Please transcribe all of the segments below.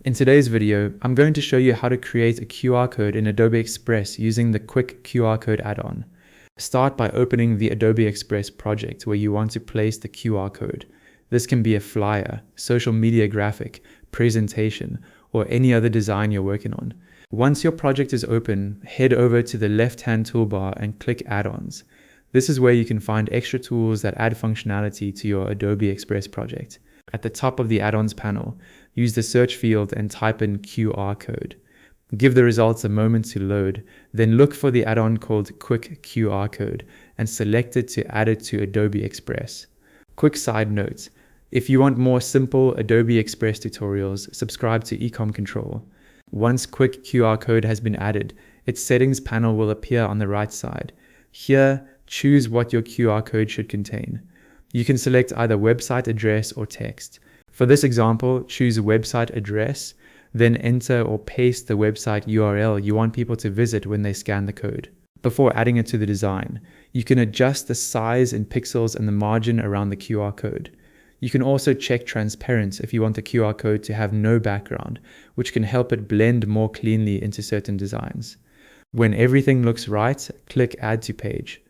In today's video, I'm going to show you how to create a QR code in Adobe Express using the Quick QR Code add-on. Start by opening the Adobe Express project where you want to place the QR code. This can be a flyer, social media graphic, presentation, or any other design you're working on. Once your project is open, head over to the left-hand toolbar and click Add-ons. This is where you can find extra tools that add functionality to your Adobe Express project. At the top of the Add-ons panel, use the search field and type in QR code. Give the results a moment to load, then look for the add-on called Quick QR Code and select it to add it to Adobe Express. Quick side note, if you want more simple Adobe Express tutorials, subscribe to Ecom Control. Once Quick QR Code has been added, its settings panel will appear on the right side. Here, choose what your QR code should contain. You can select either website address or text. For this example, choose website address, then enter or paste the website URL you want people to visit when they scan the code. Before adding it to the design, you can adjust the size in pixels and the margin around the QR code. You can also check transparency if you want the QR code to have no background, which can help it blend more cleanly into certain designs. When everything looks right, click Add to Page.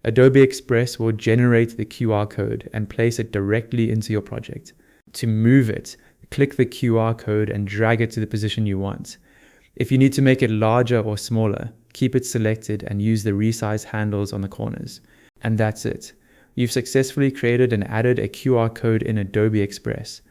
Adobe Express will generate the QR code and place it directly into your project. To move it, click the QR code and drag it to the position you want. If you need to make it larger or smaller, keep it selected and use the resize handles on the corners. And that's it. You've successfully created and added a QR code in Adobe Express.